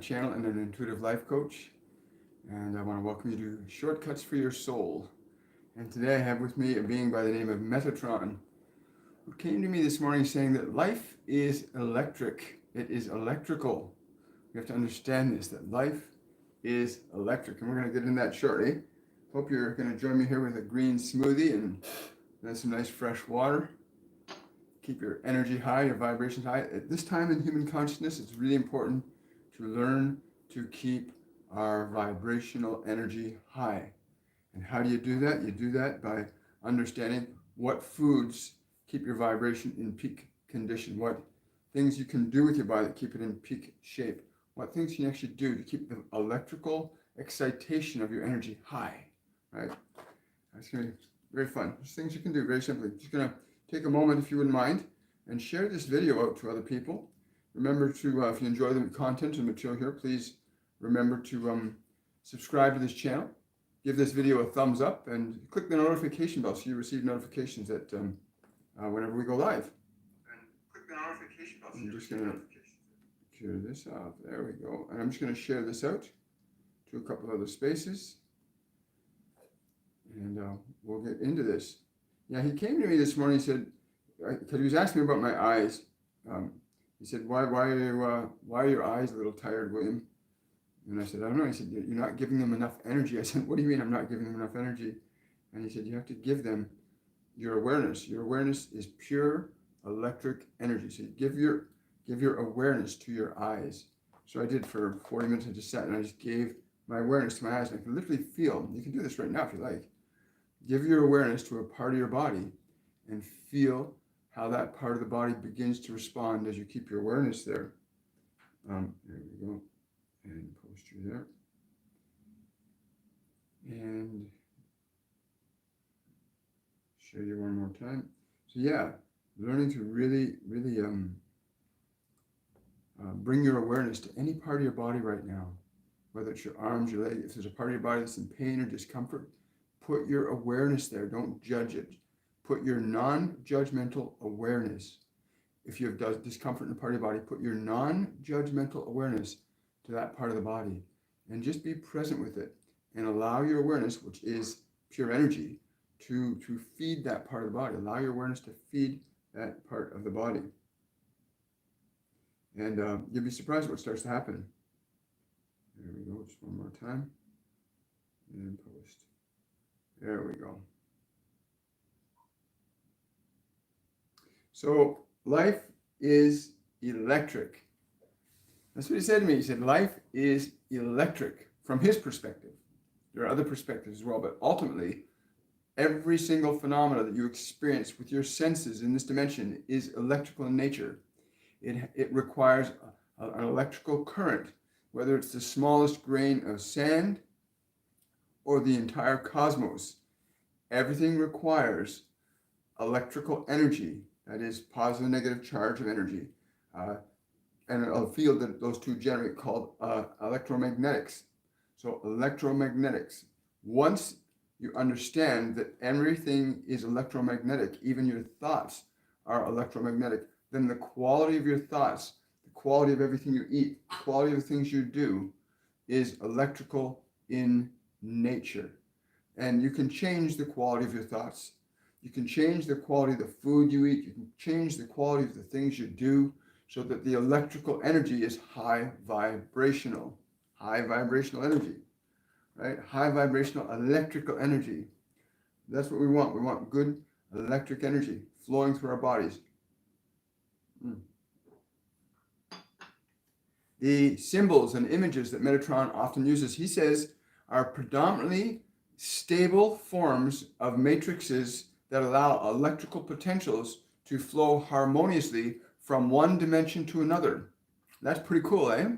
Channel and an intuitive life coach, and I want to welcome you to Shortcuts for Your Soul. And today I have with me a being by the name of Metatron, who came to me this morning saying that life is electric. It is electrical. We have to understand this, that life is electric, and we're going to get into that shortly. Hope you're going to join me here with a green smoothie and then some nice fresh water. Keep your energy high, your vibrations high. At this time in human consciousness, it's really important to learn to keep our vibrational energy high. And how do you do that? You do that by understanding what foods keep your vibration in peak condition, what things you can do with your body that keep it in peak shape, what things you can actually do to keep the electrical excitation of your energy high, right? It's going to be very fun. There's things you can do very simply. Just going to take a moment, if you wouldn't mind, and share this video out to other people. Remember to, if you enjoy the content and material here, please remember to subscribe to this channel, give this video a thumbs up, and click the notification bell so you receive notifications that whenever we go live. And click the notification bell so I'm just going to clear this off. There we go. And I'm just going to share this out to a couple other spaces. And we'll get into this. Yeah, he came to me this morning. He said, because he was asking me about my eyes. He said, why are your eyes a little tired, William? And I said, I don't know. He said, you're not giving them enough energy. I said, what do you mean I'm not giving them enough energy? And he said, you have to give them your awareness. Your awareness is pure electric energy. So you give your awareness to your eyes. So I did for 40 minutes. I just sat and I just gave my awareness to my eyes. And I could literally feel, you can do this right now if you like. Give your awareness to a part of your body and feel how that part of the body begins to respond as you keep your awareness there. There we go. And posture there. And show you one more time. So yeah, learning to really bring your awareness to any part of your body right now, whether it's your arms, your legs. If there's a part of your body that's in pain or discomfort, put your awareness there. Don't judge it. Put your non-judgmental awareness. If you have discomfort in a part of your body, put your non-judgmental awareness to that part of the body and just be present with it and allow your awareness, which is pure energy, to feed that part of the body. Allow your awareness to feed that part of the body. And you'll be surprised what starts to happen. There we go. Just one more time. And post. There we go. So life is electric. That's what he said to me. He said, life is electric from his perspective. There are other perspectives as well, but ultimately, every single phenomena that you experience with your senses in this dimension is electrical in nature. It requires an electrical current, whether it's the smallest grain of sand or the entire cosmos. Everything requires electrical energy. That is positive and negative charge of energy, and a field that those two generate called electromagnetics. So electromagnetics. Once you understand that everything is electromagnetic, even your thoughts are electromagnetic, then the quality of your thoughts, the quality of everything you eat, the quality of the things you do is electrical in nature. And you can change the quality of your thoughts. You can change the quality of the food you eat. You can change the quality of the things you do so that the electrical energy is high vibrational energy, right? High vibrational electrical energy. That's what we want. We want good electric energy flowing through our bodies. The symbols and images that Metatron often uses, he says, are predominantly stable forms of matrices that allow electrical potentials to flow harmoniously from one dimension to another. That's pretty cool, eh?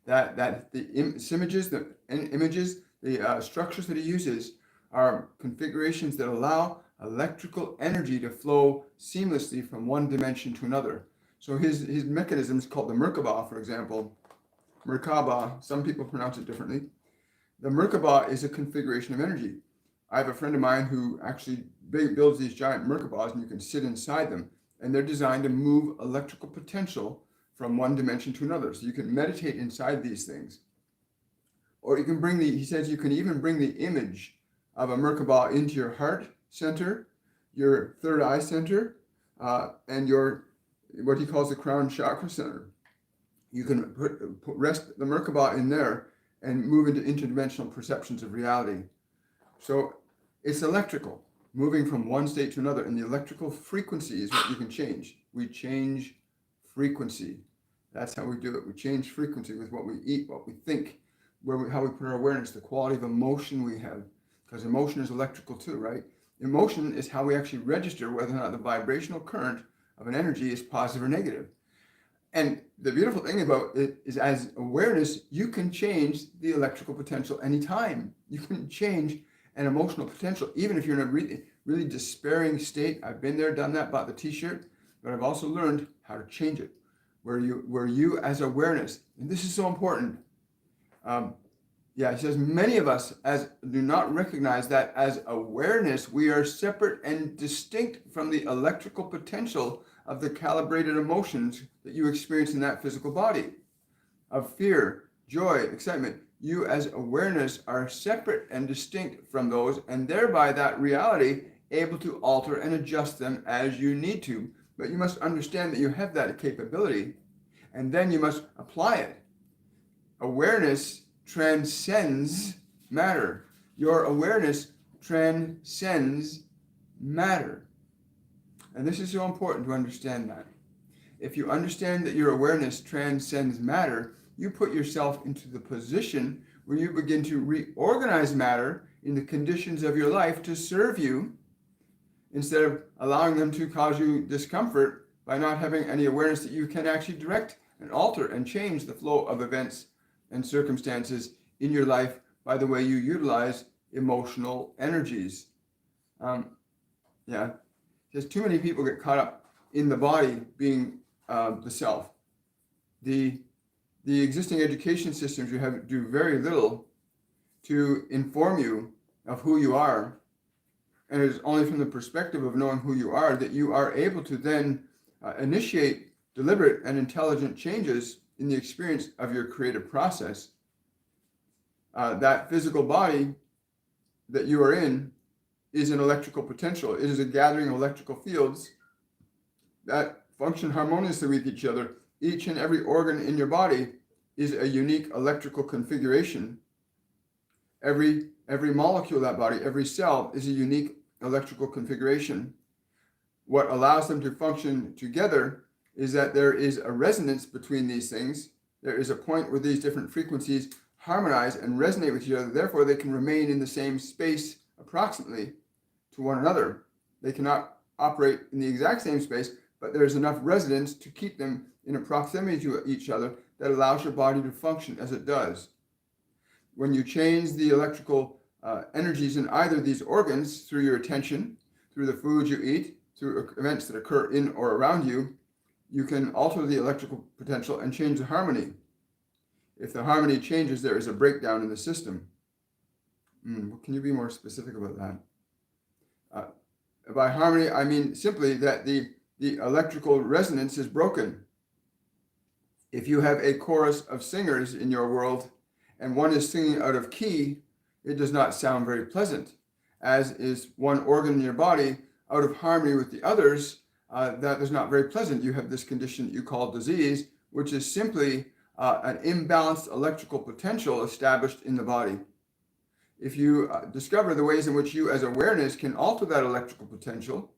That the images, the structures that he uses are configurations that allow electrical energy to flow seamlessly from one dimension to another. So his mechanism is called the Merkaba, for example. Merkaba, some people pronounce it differently. The Merkaba is a configuration of energy. I have a friend of mine who actually builds these giant Merkabas, and you can sit inside them. And they're designed to move electrical potential from one dimension to another. So you can meditate inside these things. Or you can bring he says you can even bring the image of a Merkaba into your heart center, your third eye center, and your, what he calls the crown chakra center. You can rest the Merkaba in there and move into interdimensional perceptions of reality. So it's electrical, moving from one state to another, and the electrical frequency is what you can change. We change frequency. That's how we do it. We change frequency with what we eat, what we think, how we put our awareness, the quality of emotion we have, because emotion is electrical too, right? Emotion is how we actually register whether or not the vibrational current of an energy is positive or negative. And the beautiful thing about it is, as awareness, you can change the electrical potential anytime. You can change an emotional potential, even if you're in a really, really despairing state. I've been there, done that, bought the t-shirt, but I've also learned how to change it. Where you as awareness, and this is so important. He says, many of us do not recognize that as awareness, we are separate and distinct from the electrical potential of the calibrated emotions that you experience in that physical body, of fear, joy, excitement. You as awareness are separate and distinct from those, and thereby that reality able to alter and adjust them as you need to. But you must understand that you have that capability, and then you must apply it. Awareness transcends matter. Your awareness transcends matter. And this is so important to understand that. If you understand that your awareness transcends matter, you put yourself into the position where you begin to reorganize matter in the conditions of your life to serve you, instead of allowing them to cause you discomfort by not having any awareness that you can actually direct and alter and change the flow of events and circumstances in your life by the way you utilize emotional energies. Just too many people get caught up in the body being the self. The existing education systems do very little to inform you of who you are. And it is only from the perspective of knowing who you are that you are able to then initiate deliberate and intelligent changes in the experience of your creative process. That physical body that you are in is an electrical potential. It is a gathering of electrical fields that function harmoniously with each other. Each and every organ in your body is a unique electrical configuration. Every molecule of that body, every cell is a unique electrical configuration. What allows them to function together is that there is a resonance between these things. There is a point where these different frequencies harmonize and resonate with each other. Therefore, they can remain in the same space approximately to one another. They cannot operate in the exact same space, but there's enough resonance to keep them in a proximity to each other that allows your body to function as it does. When you change the electrical energies in either of these organs through your attention, through the food you eat, through events that occur in or around you, you can alter the electrical potential and change the harmony. If the harmony changes, there is a breakdown in the system. Can you be more specific about that? By harmony, I mean simply that the electrical resonance is broken. If you have a chorus of singers in your world and one is singing out of key, it does not sound very pleasant. As is one organ in your body out of harmony with the others, that is not very pleasant. You have this condition that you call disease, which is simply an imbalanced electrical potential established in the body. If you discover the ways in which you as awareness can alter that electrical potential,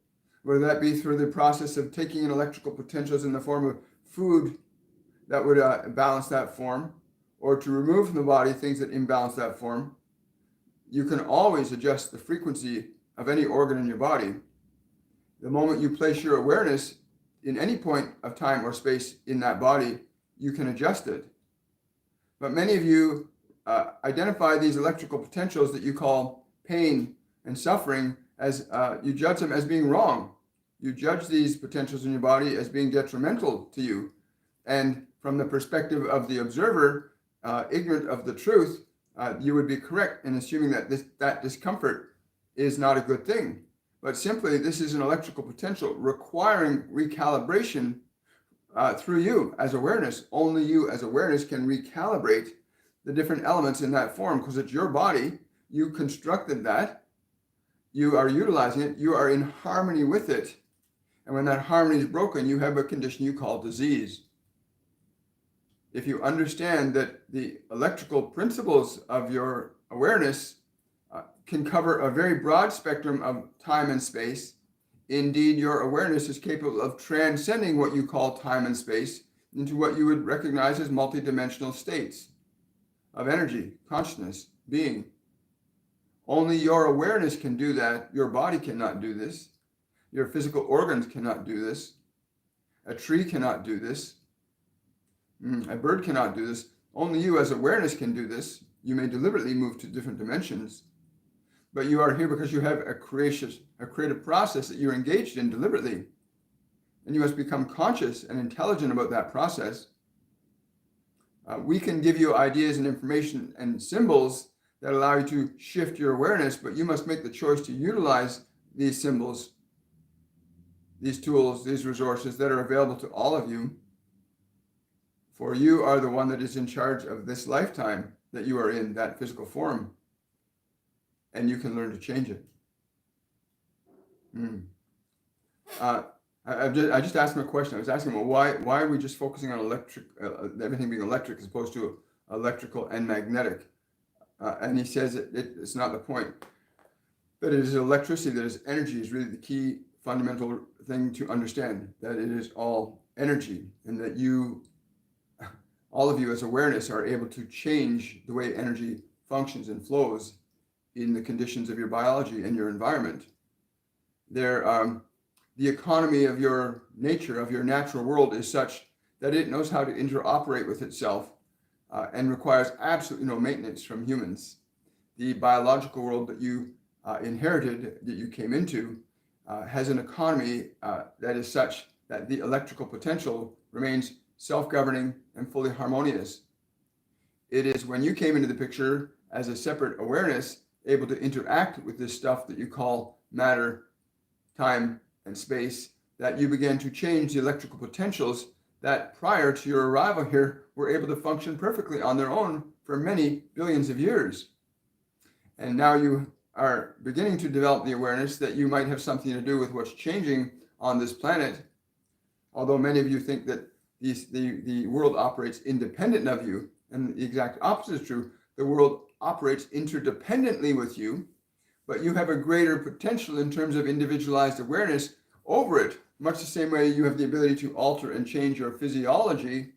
whether that be through the process of taking in electrical potentials in the form of food that would balance that form, or to remove from the body things that imbalance that form, you can always adjust the frequency of any organ in your body. The moment you place your awareness in any point of time or space in that body, you can adjust it. But many of you identify these electrical potentials that you call pain and suffering as you judge them as being wrong. You judge these potentials in your body as being detrimental to you. And from the perspective of the observer, ignorant of the truth, you would be correct in assuming that that discomfort is not a good thing. But simply, this is an electrical potential requiring recalibration through you as awareness. Only you as awareness can recalibrate the different elements in that form, because it's your body. You constructed that. You are utilizing it. You are in harmony with it. And when that harmony is broken, you have a condition you call disease. If you understand that the electrical principles of your awareness can cover a very broad spectrum of time and space, indeed, your awareness is capable of transcending what you call time and space into what you would recognize as multidimensional states of energy, consciousness, being. Only your awareness can do that. Your body cannot do this. Your physical organs cannot do this. A tree cannot do this. A bird cannot do this. Only you as awareness can do this. You may deliberately move to different dimensions, but you are here because you have a creative process that you're engaged in deliberately. And you must become conscious and intelligent about that process. We can give you ideas and information and symbols that allow you to shift your awareness, but you must make the choice to utilize these symbols, these tools, these resources that are available to all of you. For you are the one that is in charge of this lifetime that you are in, that physical form. And you can learn to change it. I just asked him a question. I was asking him, well, why are we just focusing on everything being electric as opposed to electrical and magnetic? And he says it's not the point. But it is electricity, that is energy, is really the key fundamental thing to understand, that it is all energy, and that all of you as awareness are able to change the way energy functions and flows in the conditions of your biology and your environment. The economy of your nature, of your natural world, is such that it knows how to interoperate with itself and requires absolutely no maintenance from humans. The biological world that you inherited, that you came into, has an economy that is such that the electrical potential remains self-governing and fully harmonious. It is when you came into the picture as a separate awareness, able to interact with this stuff that you call matter, time, and space, that you began to change the electrical potentials that prior to your arrival here were able to function perfectly on their own for many billions of years. And now you are beginning to develop the awareness that you might have something to do with what's changing on this planet. Although many of you think that the world operates independent of you, and the exact opposite is true. The world operates interdependently with you, but you have a greater potential in terms of individualized awareness over it. Much the same way you have the ability to alter and change your physiology,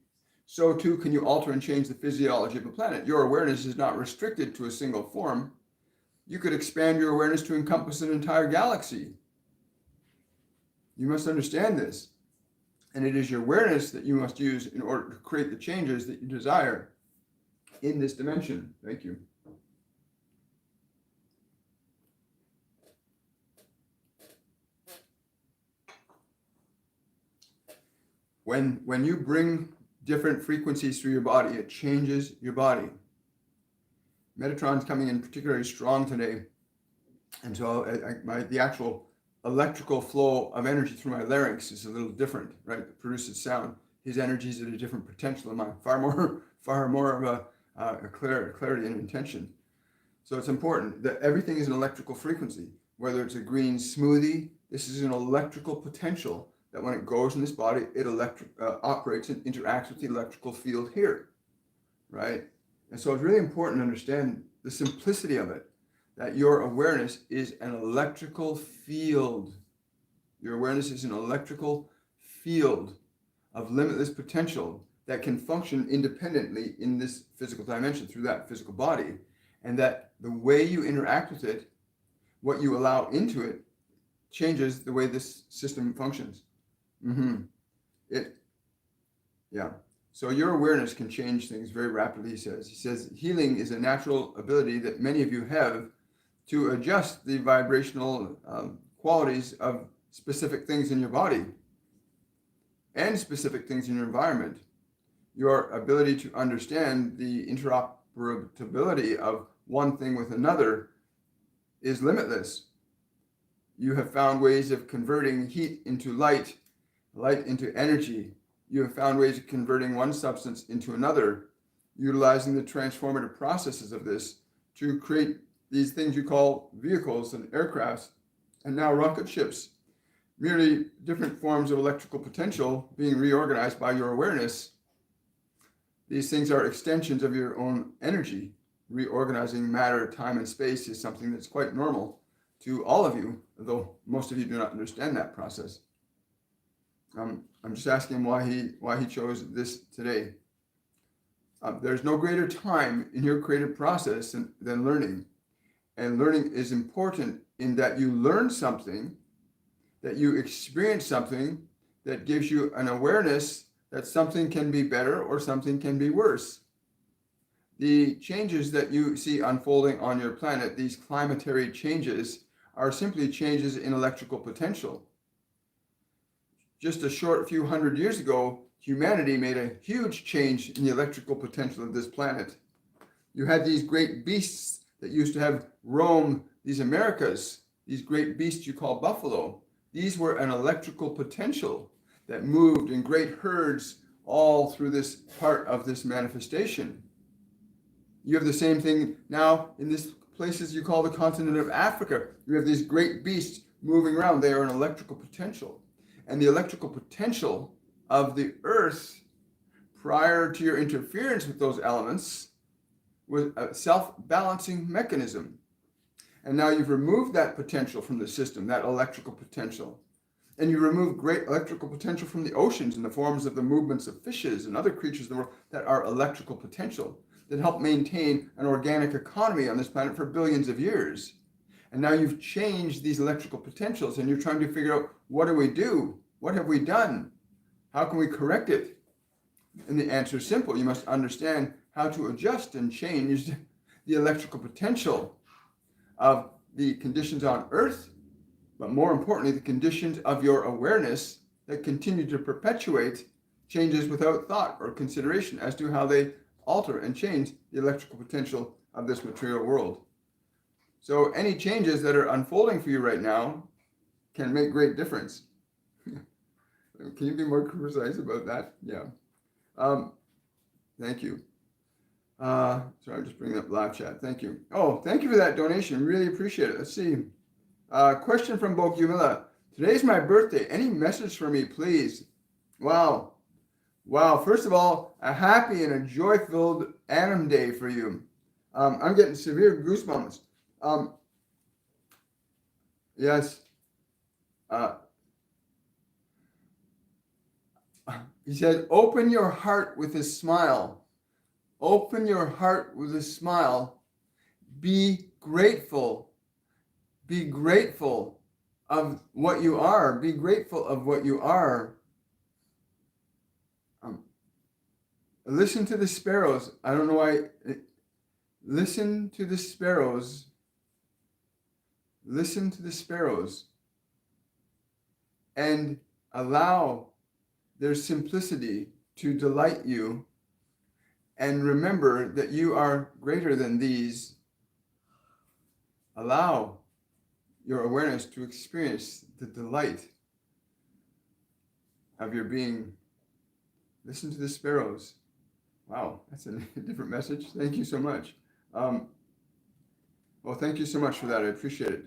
so too can you alter and change the physiology of the planet. Your awareness is not restricted to a single form. You could expand your awareness to encompass an entire galaxy. You must understand this. And it is your awareness that you must use in order to create the changes that you desire in this dimension. Thank you. When you bring different frequencies through your body, it changes your body. Metatron's coming in particularly strong today. And so the actual electrical flow of energy through my larynx is a little different, right? It produces sound. His energy is at a different potential than mine, far more of a clarity and intention. So it's important that everything is an electrical frequency. Whether it's a green smoothie, this is an electrical potential that when it goes in this body, it operates and interacts with the electrical field here, right? And so it's really important to understand the simplicity of it, that your awareness is an electrical field. Your awareness is an electrical field of limitless potential that can function independently in this physical dimension through that physical body. And that the way you interact with it, what you allow into it, changes the way this system functions. So your awareness can change things very rapidly, he says. He says healing is a natural ability that many of you have to adjust the vibrational qualities of specific things in your body and specific things in your environment. Your ability to understand the interoperability of one thing with another is limitless. You have found ways of converting heat into light, light into energy, you have found ways of converting one substance into another, utilizing the transformative processes of this to create these things you call vehicles and aircrafts, and now rocket ships. Merely different forms of electrical potential being reorganized by your awareness. These things are extensions of your own energy. Reorganizing matter, time, and space is something that's quite normal to all of you, though most of you do not understand that process. I'm just asking him why he chose this today. There's no greater time in your creative process than learning. And learning is important in that you learn something, that you experience something that gives you an awareness that something can be better or something can be worse. The changes that you see unfolding on your planet, these climatary changes, are simply changes in electrical potential. Just a short few hundred years ago, humanity made a huge change in the electrical potential of this planet. You had these great beasts that used to have roam these Americas, these great beasts you call buffalo. These were an electrical potential that moved in great herds all through this part of this manifestation. You have the same thing now in these places you call the continent of Africa. You have these great beasts moving around. They are an electrical potential. And the electrical potential of the earth prior to your interference with those elements was a self-balancing mechanism. And now you've removed that potential from the system, that electrical potential. And you remove great electrical potential from the oceans in the forms of the movements of fishes and other creatures in the world that are electrical potential, that help maintain an organic economy on this planet for billions of years. And now you've changed these electrical potentials and you're trying to figure out, what do we do? What have we done? How can we correct it? And the answer is simple. You must understand how to adjust and change the electrical potential of the conditions on Earth, but more importantly, the conditions of your awareness that continue to perpetuate changes without thought or consideration as to how they alter and change the electrical potential of this material world. So any changes that are unfolding for you right now can make great difference. Can you be more precise about that? Yeah. Thank you. Sorry, I'm just bringing up live chat. Thank you. Oh, thank you for that donation. Really appreciate it. Let's see. Question from Bogumila. Today's my birthday. Any message for me, please? Wow. Wow. First of all, a happy and a joy-filled Anim Day for you. I'm getting severe goosebumps. Yes. He said, open your heart with a smile. Open your heart with a smile. Be grateful. Be grateful of what you are. Be grateful of what you are. Listen to the sparrows. I don't know why. Listen to the sparrows. Listen to the sparrows. And allow their simplicity to delight you. And remember that you are greater than these. Allow your awareness to experience the delight of your being. Listen to the sparrows. Wow, that's a different message. Thank you so much. Well, thank you so much for that. I appreciate it.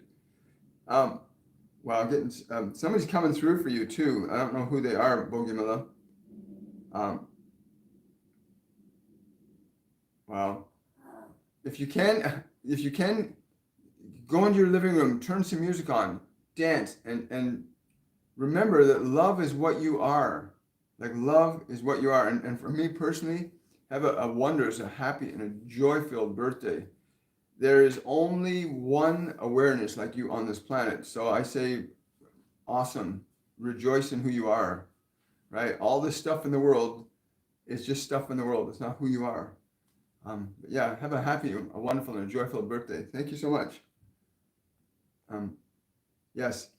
Wow, getting somebody's coming through for you too. I don't know who they are, Bogumila. Wow. If you can, go into your living room, turn some music on, dance, and remember that love is what you are. Like, love is what you are. And for me personally, have a wondrous, a happy, and a joy-filled birthday. There is only one awareness like you on this planet. So I say, awesome. Rejoice in who you are, right? All this stuff in the world is just stuff in the world. It's not who you are. But yeah, have a happy, a wonderful, and a joyful birthday. Thank you so much. Yes,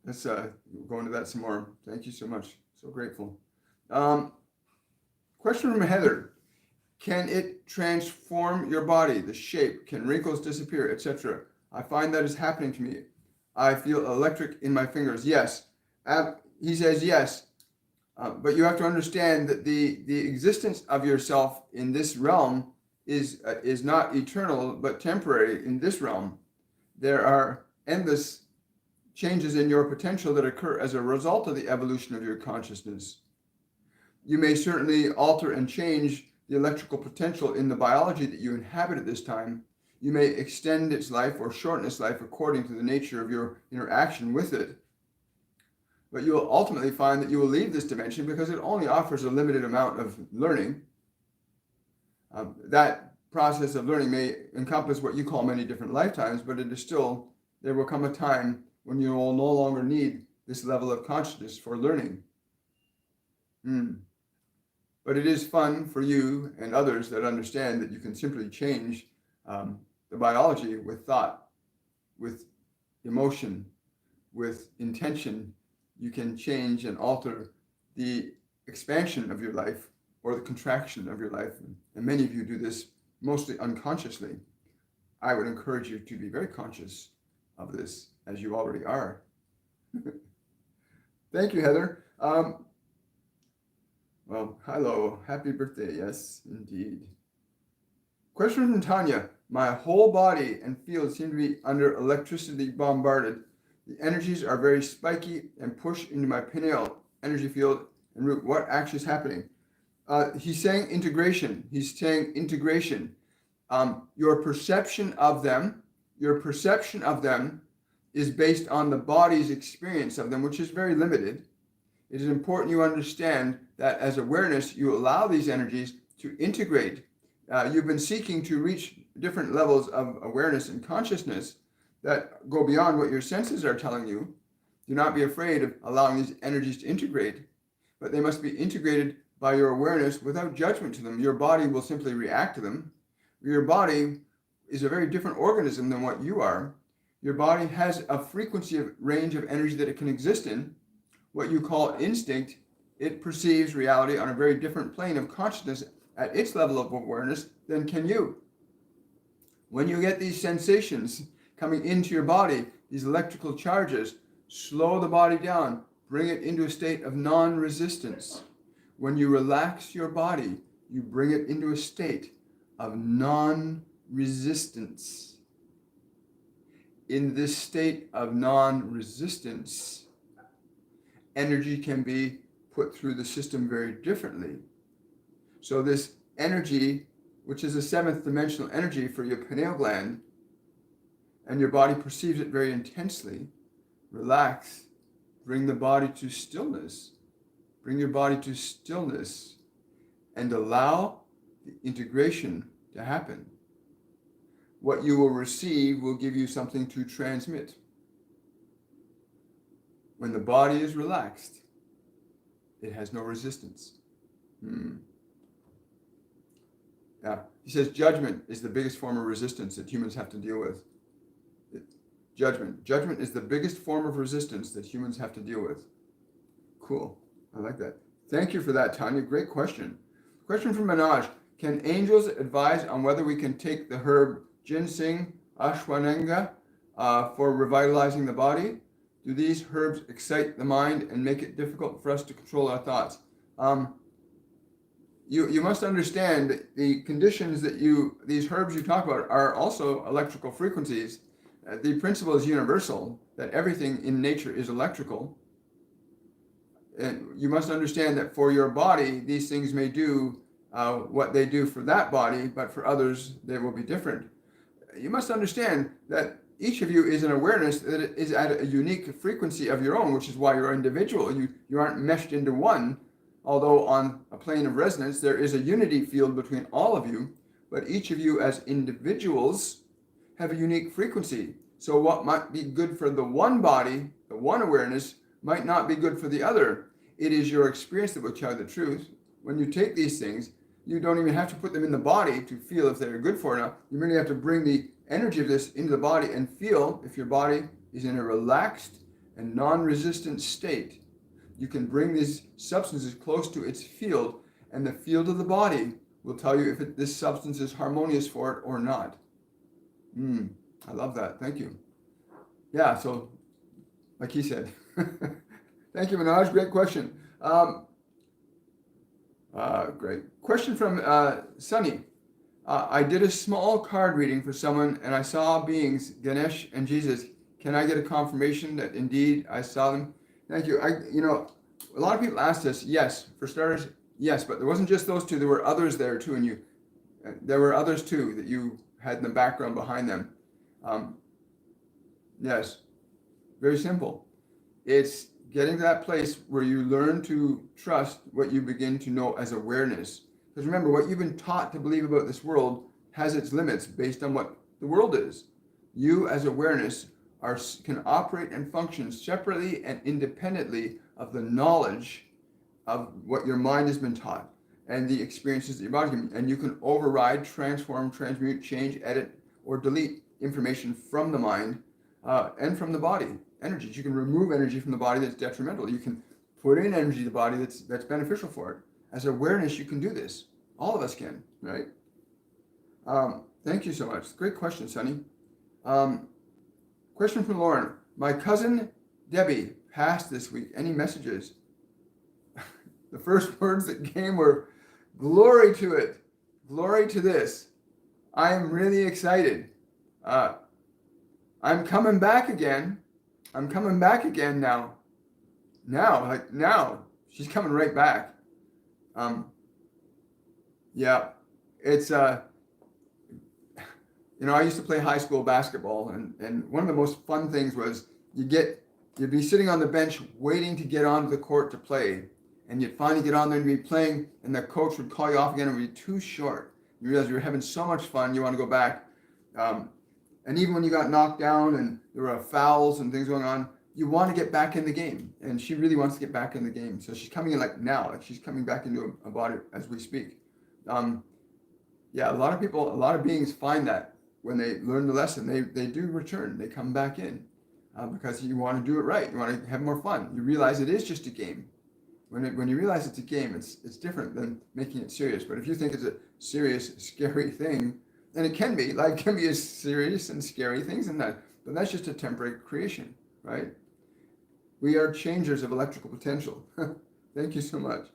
let's go into that some more. Thank you so much. So grateful. Question from Heather. Can it transform your body, the shape? Can wrinkles disappear, etc.? I find that is happening to me. I feel electric in my fingers. Yes. He says yes. But you have to understand that the existence of yourself in this realm is not eternal, but temporary in this realm. There are endless changes in your potential that occur as a result of the evolution of your consciousness. You may certainly alter and change the electrical potential in the biology that you inhabit at this time. You may extend its life or shorten its life according to the nature of your interaction with it. But you will ultimately find that you will leave this dimension because it only offers a limited amount of learning. That process of learning may encompass what you call many different lifetimes, but it is still, there will come a time when you will no longer need this level of consciousness for learning. But it is fun for you and others that understand that you can simply change the biology with thought, with emotion, with intention. You can change and alter the expansion of your life or the contraction of your life. And many of you do this mostly unconsciously. I would encourage you to be very conscious of this, as you already are. Thank you, Heather. Well, hello, happy birthday. Yes, indeed. Question from Tanya. My whole body and field seem to be under electricity bombarded. The energies are very spiky and push into my pineal energy field and root. What actually is happening? He's saying integration. He's saying integration. Your perception of them is based on the body's experience of them, which is very limited. It is important you understand that as awareness, you allow these energies to integrate. You've been seeking to reach different levels of awareness and consciousness that go beyond what your senses are telling you. Do not be afraid of allowing these energies to integrate, but they must be integrated by your awareness without judgment to them. Your body will simply react to them. Your body is a very different organism than what you are. Your body has a frequency of range of energy that it can exist in. What you call instinct, it perceives reality on a very different plane of consciousness at its level of awareness than can you. When you get these sensations coming into your body, these electrical charges, slow the body down, bring it into a state of non-resistance. When you relax your body, you bring it into a state of non-resistance. In this state of non-resistance, energy can be put through the system very differently. So this energy, which is a seventh dimensional energy for your pineal gland, and your body perceives it very intensely, relax, bring the body to stillness. Bring your body to stillness and allow the integration to happen. What you will receive will give you something to transmit. When the body is relaxed, it has no resistance. Yeah. He says judgment is the biggest form of resistance that humans have to deal with. Judgment is the biggest form of resistance that humans have to deal with. Cool. I like that. Thank you for that, Tanya. Great question. Question from Manoj. Can angels advise on whether we can take the herb ginseng, ashwagandha, for revitalizing the body? Do these herbs excite the mind and make it difficult for us to control our thoughts? You must understand that the conditions that these herbs you talk about are also electrical frequencies. The principle is universal, that everything in nature is electrical. And you must understand that for your body, these things may do what they do for that body, but for others, they will be different. You must understand that each of you is an awareness that is at a unique frequency of your own, which is why you're individual. You aren't meshed into one, although on a plane of resonance, there is a unity field between all of you, but each of you as individuals have a unique frequency. So what might be good for the one body, the one awareness, might not be good for the other. It is your experience that will tell you the truth. When you take these things, you don't even have to put them in the body to feel if they're good for enough. You merely have to bring the energy of this into the body and feel if your body is in a relaxed and non-resistant state. You can bring these substances close to its field, and the field of the body will tell you if this substance is harmonious for it or not. I love that. Thank you. Yeah, so like he said. Thank you, Manoj. Great question. Great. Question from Sunny. I did a small card reading for someone and I saw beings, Ganesh and Jesus. Can I get a confirmation that indeed I saw them? Thank you. A lot of people asked us, yes, for starters, yes, but there wasn't just those two. There were others there too, and there were others too that you had in the background behind them. Yes, very simple. It's getting to that place where you learn to trust what you begin to know as awareness. Because remember, what you've been taught to believe about this world has its limits based on what the world is. You, as awareness, can operate and function separately and independently of the knowledge of what your mind has been taught and the experiences that your body's given. And you can override, transform, transmute, change, edit, or delete information from the mind and from the body. Energies. You can remove energy from the body that's detrimental. You can put in energy to the body that's beneficial for it. As awareness, you can do this. All of us can, right? Thank you so much. Great question, Sunny. Question from Lauren. My cousin Debbie passed this week. Any messages? The first words that came were, glory to it. Glory to this. I am really excited. I'm coming back again. I'm coming back again now. Now. She's coming right back. Yeah, it's, I used to play high school basketball, and one of the most fun things was you'd be sitting on the bench waiting to get onto the court to play, and you'd finally get on there and be playing, and the coach would call you off again and it would be too short. You realize you were having so much fun, you want to go back. And even when you got knocked down and there were fouls and things going on, you want to get back in the game. And she really wants to get back in the game. So she's coming in like now, like she's coming back into a body as we speak. Yeah, a lot of beings find that when they learn the lesson, they do return, they come back in because you want to do it right. You want to have more fun. You realize it is just a game. When you realize it's a game, it's different than making it serious. But if you think it's a serious, scary thing, and it can be, life can be as serious and scary things in that, but that's just a temporary creation, right? We are changers of electrical potential. Thank you so much.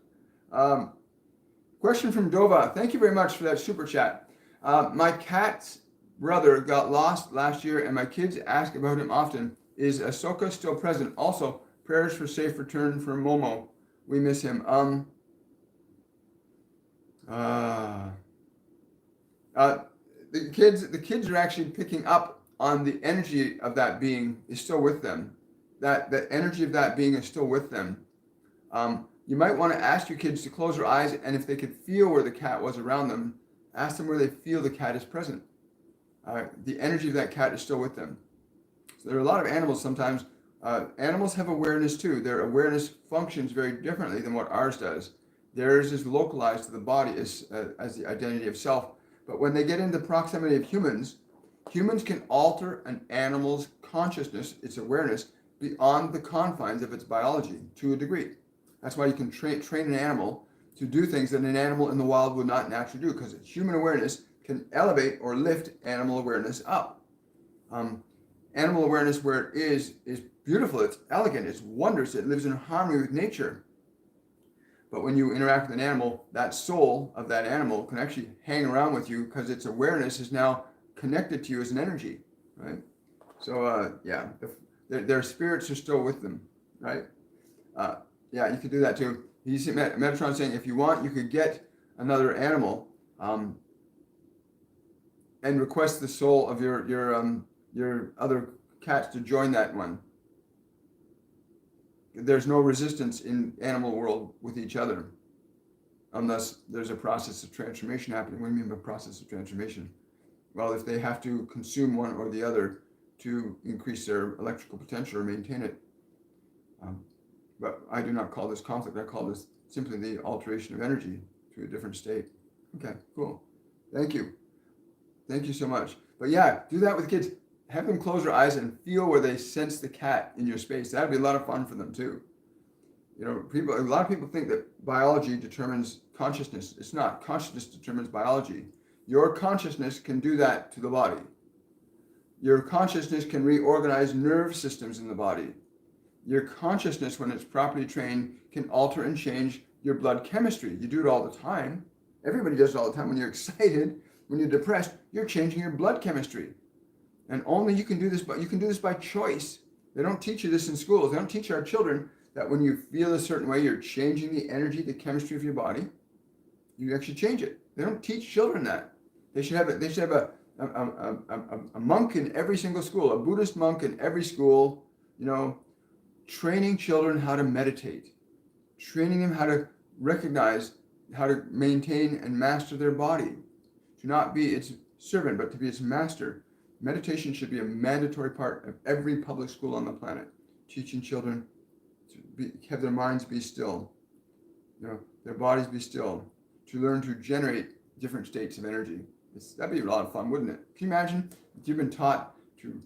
Question from Dova. Thank you very much for that super chat. My cat's brother got lost last year and my kids ask about him often. Is Ahsoka still present? Also, prayers for safe return for Momo. We miss him. The kids are actually picking up on the energy of that being is still with them. That energy of that being is still with them. You might want to ask your kids to close their eyes, and if they could feel where the cat was around them, ask them where they feel the cat is present. The energy of that cat is still with them. So there are a lot of animals sometimes. Animals have awareness too. Their awareness functions very differently than what ours does. Theirs is localized to the body as the identity of self. But when they get into proximity of humans, humans can alter an animal's consciousness, its awareness, beyond the confines of its biology to a degree. That's why you can train an animal to do things that an animal in the wild would not naturally do, because human awareness can elevate or lift animal awareness up. Animal awareness, where it is beautiful, it's elegant, it's wondrous, it lives in harmony with nature. But when you interact with an animal, that soul of that animal can actually hang around with you because its awareness is now connected to you as an energy, right? So, their spirits are still with them, right? You could do that too. You see Metatron saying, if you want, you could get another animal and request the soul of your other cats to join that one. There's no resistance in animal world with each other unless there's a process of transformation happening. What do you mean by process of transformation? Well, if they have to consume one or the other to increase their electrical potential or maintain it. But I do not call this conflict. I call this simply the alteration of energy to a different state. Okay, cool. Thank you. Thank you so much. But yeah, do that with kids. Have them close their eyes and feel where they sense the cat in your space. That'd be a lot of fun for them too. A lot of people think that biology determines consciousness. It's not. Consciousness determines biology. Your consciousness can do that to the body. Your consciousness can reorganize nerve systems in the body. Your consciousness, when it's properly trained, can alter and change your blood chemistry. You do it all the time. Everybody does it all the time. When you're excited, when you're depressed, you're changing your blood chemistry. And only you can do this, but you can do this by choice. They don't teach you this in schools. They don't teach our children that when you feel a certain way, you're changing the energy, the chemistry of your body. You actually change it. They don't teach children that. They should have a monk in every single school, a Buddhist monk in every school, training children how to meditate, training them how to recognize, how to maintain and master their body, to not be its servant, but to be its master. Meditation should be a mandatory part of every public school on the planet, teaching children to have their minds be still, their bodies be still, to learn to generate different states of energy. That'd be a lot of fun, wouldn't it? Can you imagine if you've been taught to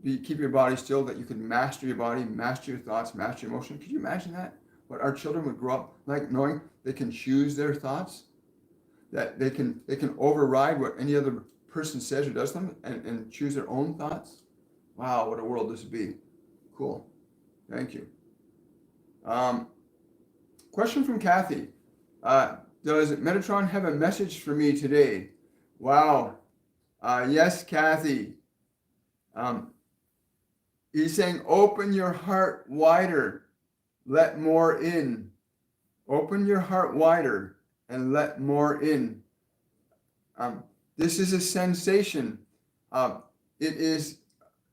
keep your body still, that you could master your body, master your thoughts, master your emotion? Could you imagine that? What our children would grow up like, knowing they can choose their thoughts, that they can override what any other person says or does them, and choose their own thoughts. Wow, what a world this would be. Cool. Thank you. Question from Kathy. Does Metatron have a message for me today? Wow. Yes, Kathy. He's saying, open your heart wider. Let more in. Open your heart wider and let more in. This is a sensation. It is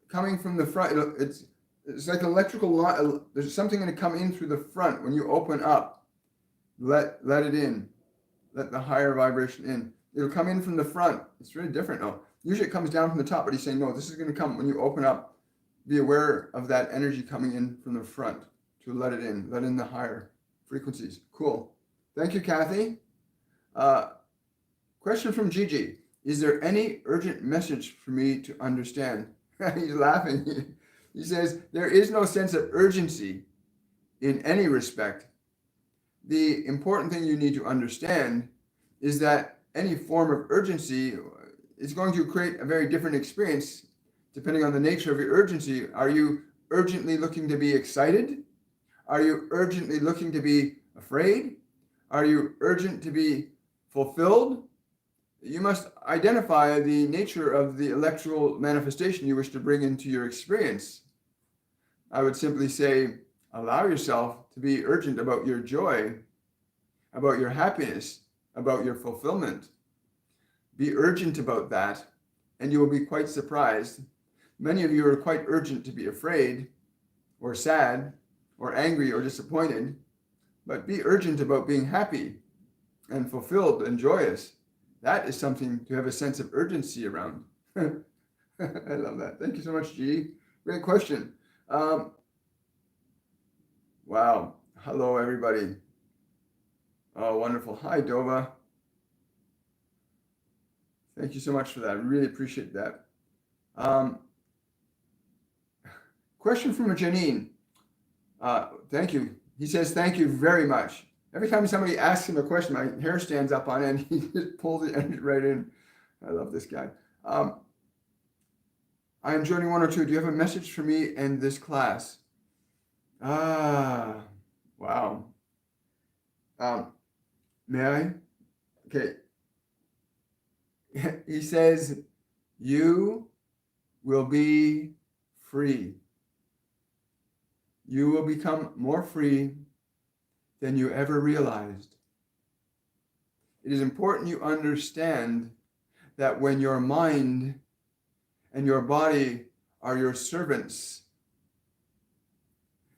coming from the front. It's like electrical line. There's something going to come in through the front when you open up. Let it in. Let the higher vibration in. It'll come in from the front. It's really different. No, usually it comes down from the top, but he's saying, no, this is going to come when you open up. Be aware of that energy coming in from the front, to let it in. Let in the higher frequencies. Cool. Thank you, Kathy. Question from Gigi. Is there any urgent message for me to understand? He's laughing. He says, there is no sense of urgency in any respect. The important thing you need to understand is that any form of urgency is going to create a very different experience depending on the nature of your urgency. Are you urgently looking to be excited? Are you urgently looking to be afraid? Are you urgent to be fulfilled? You must identify the nature of the electrical manifestation you wish to bring into your experience. I would simply say, allow yourself to be urgent about your joy, about your happiness, about your fulfillment. Be urgent about that, and you will be quite surprised. Many of you are quite urgent to be afraid, or sad, or angry, or disappointed, but be urgent about being happy and fulfilled and joyous. That is something to have a sense of urgency around. I love that. Thank you so much, G. Great question. Wow. Hello, everybody. Oh, wonderful. Hi, Dova. Thank you so much for that. I really appreciate that. Question from Janine. Thank you. He says, thank you very much. Every time somebody asks him a question, my hair stands up on end. He just pulls it right in. I love this guy. I am joining 102. Do you have a message for me in this class? Wow. May I? Okay. He says, you will be free. You will become more free than you ever realized. It is important you understand that when your mind and your body are your servants,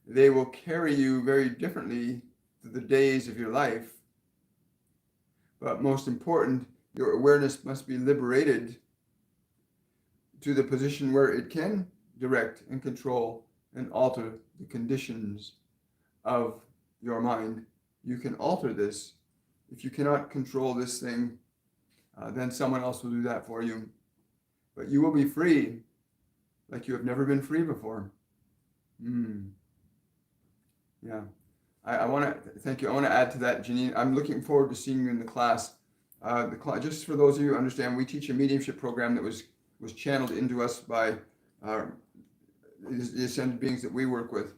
they will carry you very differently through the days of your life. But most important, your awareness must be liberated to the position where it can direct and control and alter the conditions of your mind. You can alter this. If you cannot control this thing, then someone else will do that for you. But you will be free like you have never been free before. Yeah. I want to thank you. I want to add to that, Janine. I'm looking forward to seeing you in the class. Just for those of you who understand, we teach a mediumship program that was channeled into us by the ascended beings that we work with.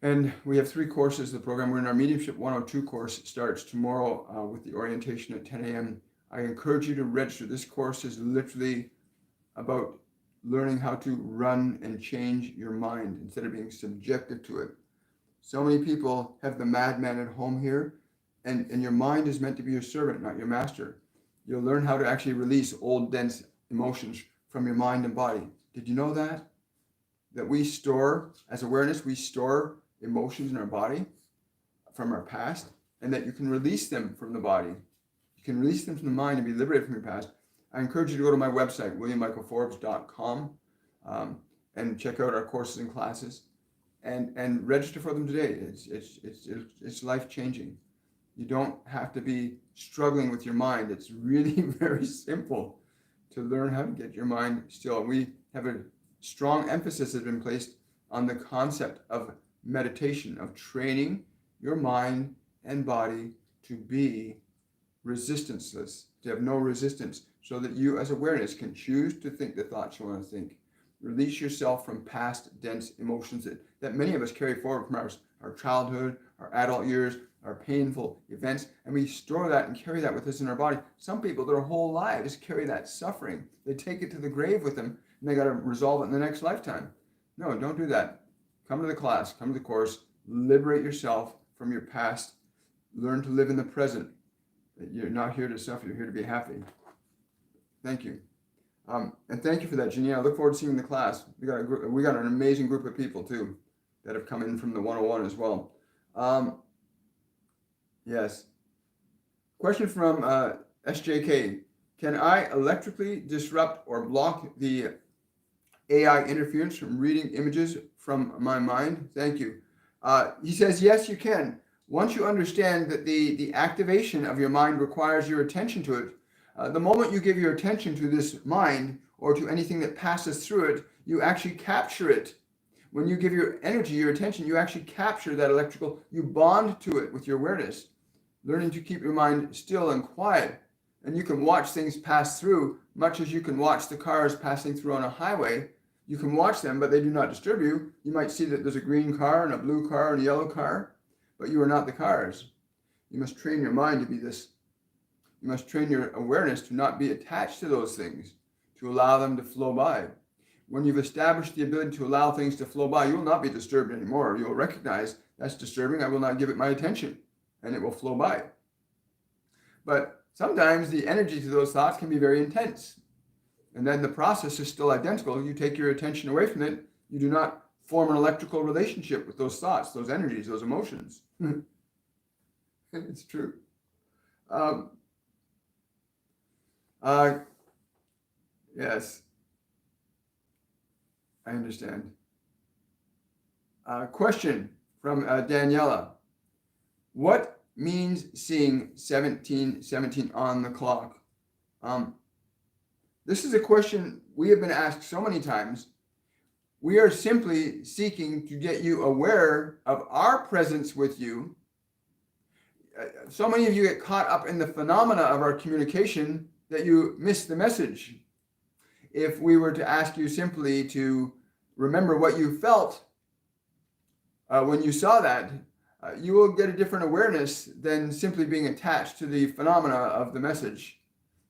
And we have 3 courses of the program. We're in our Mediumship 102 course. It starts tomorrow with the orientation at 10 a.m. I encourage you to register. This course is literally about learning how to run and change your mind instead of being subjective to it. So many people have the madman at home here, and your mind is meant to be your servant, not your master. You'll learn how to actually release old, dense emotions from your mind and body. Did you know that? That we store, as awareness, we store emotions in our body from our past, and that you can release them from the body. You can release them from the mind and be liberated from your past. I encourage you to go to my website, williammichaelforbes.com, and check out our courses and classes, and register for them today. It's life-changing. You don't have to be struggling with your mind. It's really very simple to learn how to get your mind still. We have a strong emphasis has been placed on the concept of meditation, of training your mind and body to be resistanceless, to have no resistance, so that you as awareness can choose to think the thoughts you want to think. Release yourself from past dense emotions that many of us carry forward from our childhood, our adult years, our painful events, and we store that and carry that with us in our body. Some people, their whole lives, carry that suffering. They take it to the grave with them, and they got to resolve it in the next lifetime. No, don't do that. Come to the class, come to the course, liberate yourself from your past, learn to live in the present. You're not here to suffer, you're here to be happy. Thank you. And thank you for that, Janine. I look forward to seeing the class. We got an amazing group of people too that have come in from the 101 as well. Yes. Question from SJK. Can I electrically disrupt or block the AI interference from reading images from my mind? Thank you. He says, yes, you can. Once you understand that the activation of your mind requires your attention to it, the moment you give your attention to this mind or to anything that passes through it, you actually capture it. When you give your energy, your attention, you actually capture that electrical, you bond to it with your awareness, learning to keep your mind still and quiet. And you can watch things pass through, much as you can watch the cars passing through on a highway. You can watch them, but they do not disturb you. You might see that there's a green car and a blue car and a yellow car, but you are not the cars. You must train your mind to be this. You must train your awareness to not be attached to those things, to allow them to flow by. When you've established the ability to allow things to flow by, you will not be disturbed anymore. You'll recognize that's disturbing. I will not give it my attention, and it will flow by. But sometimes the energy to those thoughts can be very intense. And then the process is still identical. You take your attention away from it. You do not form an electrical relationship with those thoughts, those energies, those emotions. It's true. Yes, I understand. Question from Daniela. What means seeing 1717 on the clock? This is a question we have been asked so many times. We are simply seeking to get you aware of our presence with you. So many of you get caught up in the phenomena of our communication that you miss the message. If we were to ask you simply to remember what you felt when you saw that, you will get a different awareness than simply being attached to the phenomena of the message.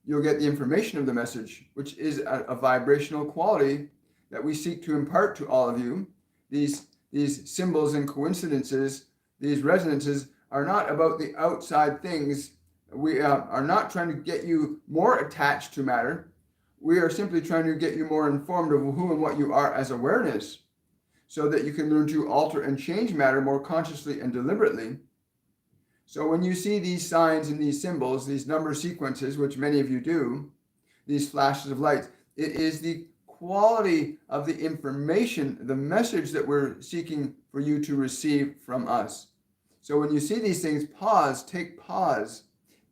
You'll get the information of the message, which is a vibrational quality that we seek to impart to all of you. These symbols and coincidences, these resonances are not about the outside things. We are not trying to get you more attached to matter. We are simply trying to get you more informed of who and what you are as awareness, so that you can learn to alter and change matter more consciously and deliberately. So when you see these signs and these symbols, these number sequences, which many of you do, these flashes of light, it is the quality of the information, the message that we're seeking for you to receive from us. So when you see these things, pause, take pause.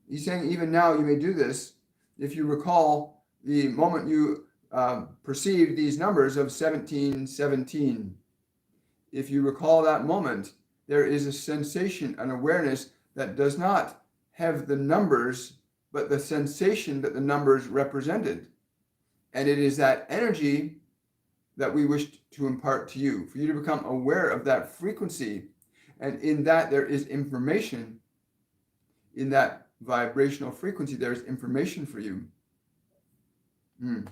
He's saying even now you may do this. If you recall the moment you perceived these numbers of 1717, if you recall that moment, there is a sensation, an awareness that does not have the numbers, but the sensation that the numbers represented. And it is that energy that we wish to impart to you, for you to become aware of that frequency And in that, there is information. In that vibrational frequency, there is information for you. And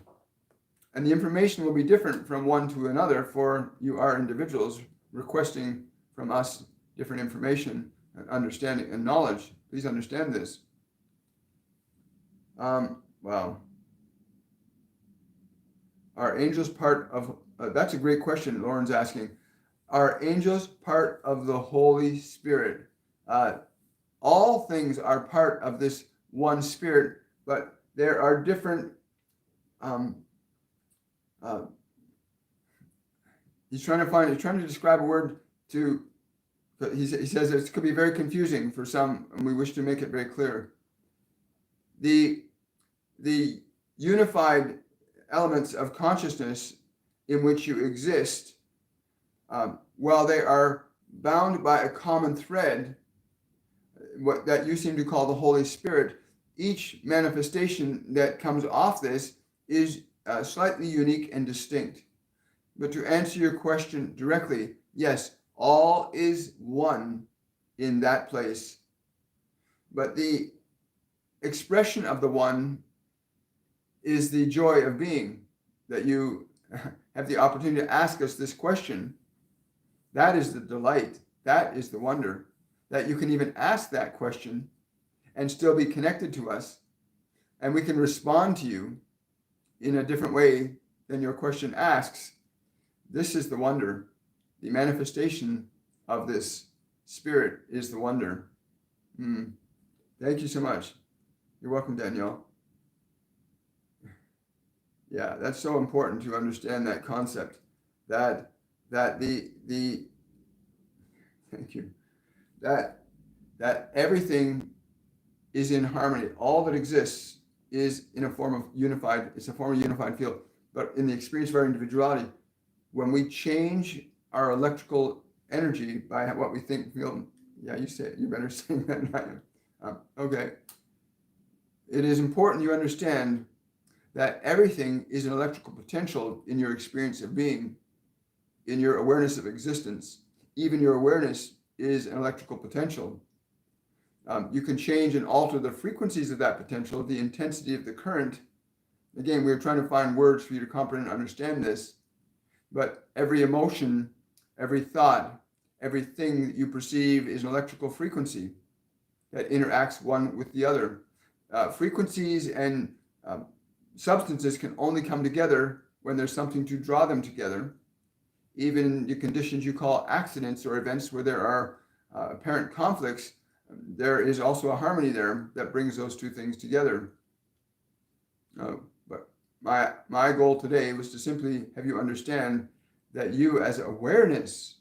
the information will be different from one to another, for you are individuals requesting from us different information and understanding and knowledge. Please understand this. Wow. Are angels part of, that's a great question, Lauren's asking. Are angels part of the Holy Spirit? All things are part of this one Spirit, but there are different, he's trying to describe a word to, he says it could be very confusing for some, and we wish to make it very clear. The unified elements of consciousness in which you exist, while they are bound by a common thread, what that you seem to call the Holy Spirit, each manifestation that comes off this is slightly unique and distinct. But to answer your question directly, yes, all is one in that place. But the expression of the one is the joy of being, that you have the opportunity to ask us this question. That is the delight. That is the wonder, that you can even ask that question and still be connected to us, and we can respond to you in a different way than your question asks. This is the wonder. The manifestation of this Spirit is the wonder. Thank you so much. You're welcome, Danielle. Yeah, that's so important to understand that concept, that the thank you, that everything is in harmony. All that exists is in a form of unified, it's a form of unified field. But in the experience of our individuality, when we change our electrical energy by what we think, feel, yeah, you say it, you better say that. Okay. It is important you understand that everything is an electrical potential in your experience of being, in your awareness of existence. Even your awareness is an electrical potential. You can change and alter the frequencies of that potential, the intensity of the current. Again, we're trying to find words for you to comprehend and understand this, but every emotion, every thought, everything that you perceive is an electrical frequency that interacts one with the other. Frequencies and substances can only come together when there's something to draw them together. Even the conditions you call accidents or events where there are apparent conflicts, there is also a harmony there that brings those two things together. But my goal today was to simply have you understand that you as awareness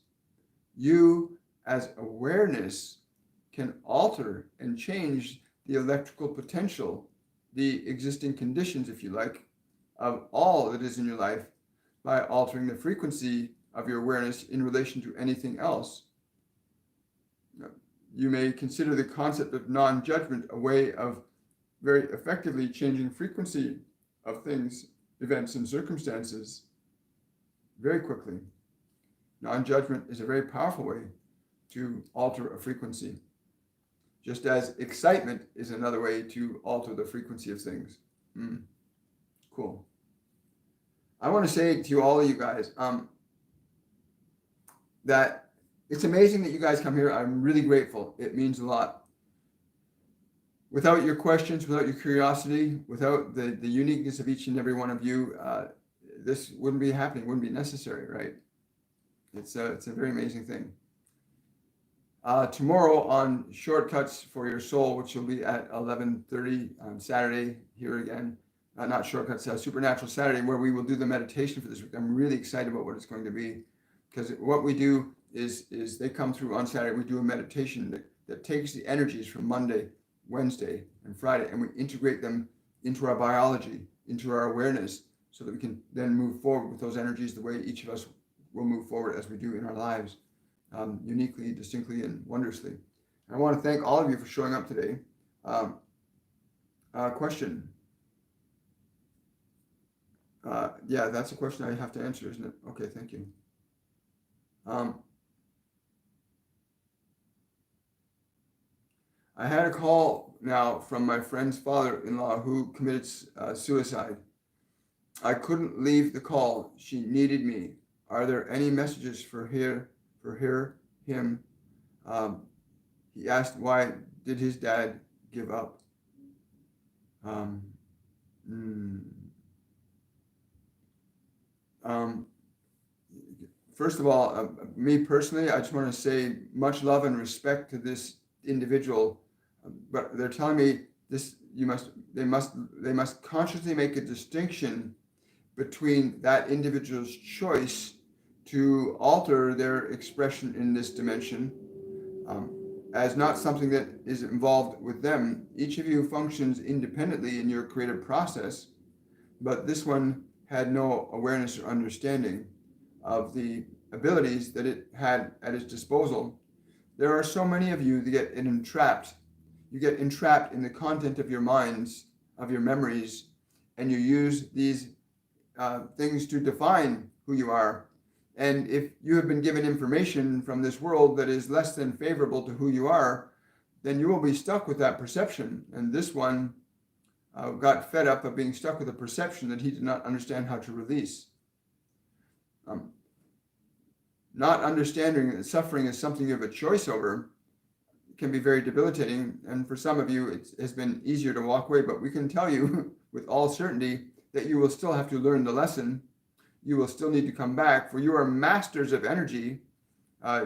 can alter and change the electrical potential, the existing conditions, if you like, of all that is in your life by altering the frequency of your awareness in relation to anything else. You may consider the concept of non-judgment a way of very effectively changing frequency of things, events, and circumstances very quickly. Non-judgment is a very powerful way to alter a frequency, just as excitement is another way to alter the frequency of things. Cool. I want to say to all of you guys that it's amazing that you guys come here. I'm really grateful. It means a lot. Without your questions, without your curiosity, without the uniqueness of each and every one of you, this wouldn't be happening, wouldn't be necessary, right? It's a very amazing thing. Tomorrow on Shortcuts for Your Soul, which will be at 11:30 on Saturday here again, not Shortcuts, Supernatural Saturday, where we will do the meditation for this week. I'm really excited about what it's going to be, because what we do is they come through on Saturday. We do a meditation that takes the energies from Monday, Wednesday, and Friday, and we integrate them into our biology, into our awareness, so that we can then move forward with those energies the way each of us will move forward as we do in our lives, uniquely, distinctly, and wondrously. And I want to thank all of you for showing up today. Question. Yeah, that's a question I have to answer, isn't it? Okay, thank you. I had a call now from my friend's father-in-law who committed suicide. I couldn't leave the call. She needed me. Are there any messages for him? Um, he asked, why did his dad give up? Um, mm, um, First of all, me personally, I just want to say much love and respect to this individual. But they're telling me this: they must consciously make a distinction between that individual's choice to alter their expression in this dimension, um, as not something that is involved with them. Each of you functions independently in your creative process, but this one had no awareness or understanding of the abilities that it had at its disposal. There are so many of you that get entrapped. You get entrapped in the content of your minds, of your memories, and you use these things to define who you are. And if you have been given information from this world that is less than favorable to who you are, then you will be stuck with that perception. And this one got fed up of being stuck with a perception that he did not understand how to release. Not understanding that suffering is something you have a choice over can be very debilitating. And for some of you, it has been easier to walk away. But we can tell you with all certainty that you will still have to learn the lesson. You will still need to come back, for you are masters of energy.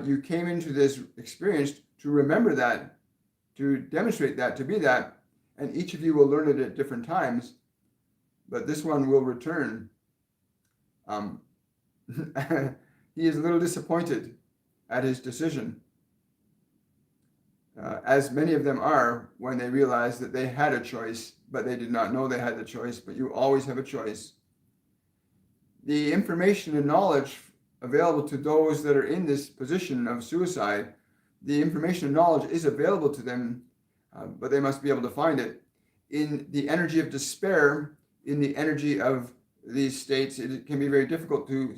You came into this experience to remember that, to demonstrate that, to be that. And each of you will learn it at different times. But this one will return. He is a little disappointed at his decision, as many of them are when they realize that they had a choice, but they did not know they had the choice. But you always have a choice. The information and knowledge available to those that are in this position of suicide, the information and knowledge is available to them, but they must be able to find it. In the energy of despair, in the energy of these states, it can be very difficult to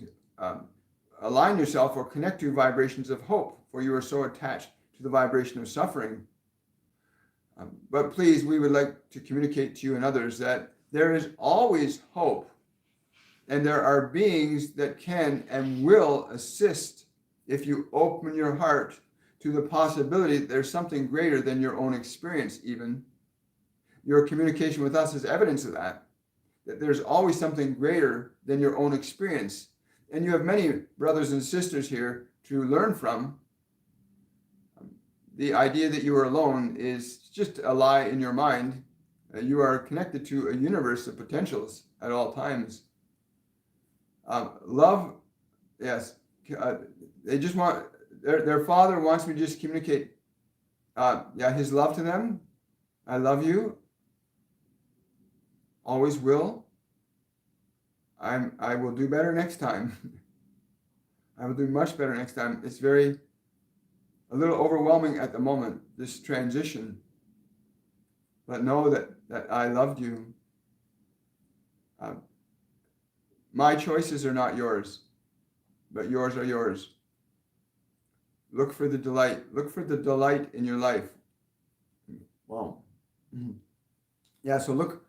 align yourself or connect to vibrations of hope, for you are so attached to the vibration of suffering. But please, we would like to communicate to you and others that there is always hope, and there are beings that can and will assist if you open your heart to the possibility that there's something greater than your own experience even. Your communication with us is evidence of that there's always something greater than your own experience. And you have many brothers and sisters here to learn from. The idea that you are alone is just a lie in your mind. You are connected to a universe of potentials at all times. Love, yes. They just want, their father wants me to just communicate, his love to them. I love you. Always will. I will do better next time. I will do much better next time. It's a little overwhelming at the moment, this transition. But know that I loved you. My choices are not yours, but yours are yours. Look for the delight. Look for the delight in your life. Wow. Mm-hmm. Yeah, so look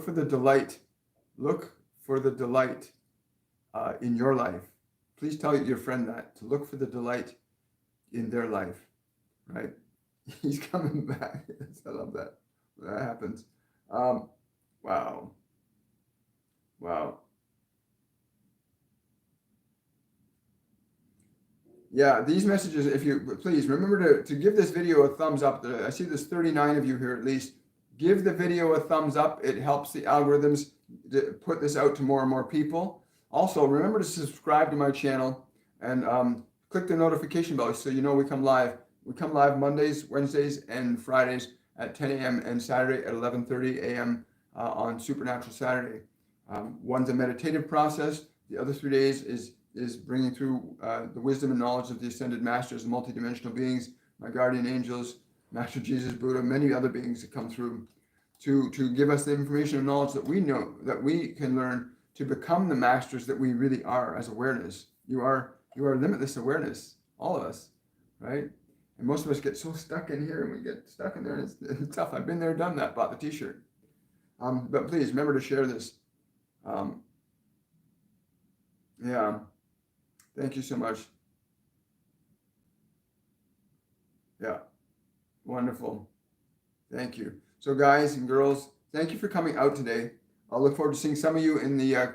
for the delight. Look for the delight in your life. Please tell your friend that, to look for the delight in their life, right? He's coming back. I love that. That happens. Wow. Yeah, these messages, if you please remember to give this video a thumbs up. I see there's 39 of you here at least. Give the video a thumbs up. It helps the algorithms to put this out to more and more people. Also, remember to subscribe to my channel and click the notification bell so you know we come live. We come live Mondays, Wednesdays, and Fridays at 10 a.m. and Saturday at 11:30 a.m. On Supernatural Saturday. One's a meditative process. The other 3 days is bringing through the wisdom and knowledge of the ascended masters and multidimensional beings, my guardian angels, Master Jesus, Buddha, many other beings that come through to give us the information and knowledge that we know, that we can learn to become the masters that we really are as awareness. You are limitless awareness, all of us, right? And most of us get so stuck in here, and we get stuck in there, and it's tough. I've been there, done that, bought the t-shirt. But please remember to share this. Yeah, thank you so much. Yeah, wonderful. Thank you. So guys and girls, thank you for coming out today. I'll look forward to seeing some of you in the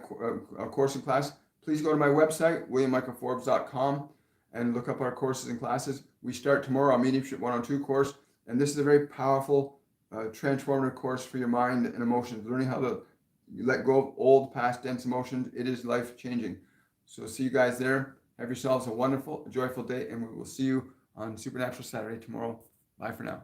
course and class. Please go to my website, williammichaelforbes.com, and look up our courses and classes. We start tomorrow on Mediumship 102 course, and this is a very powerful, transformative course for your mind and emotions, learning how to let go of old, past, dense emotions. It is life-changing. So see you guys there. Have yourselves a wonderful, joyful day, and we will see you on Supernatural Saturday tomorrow. Bye for now.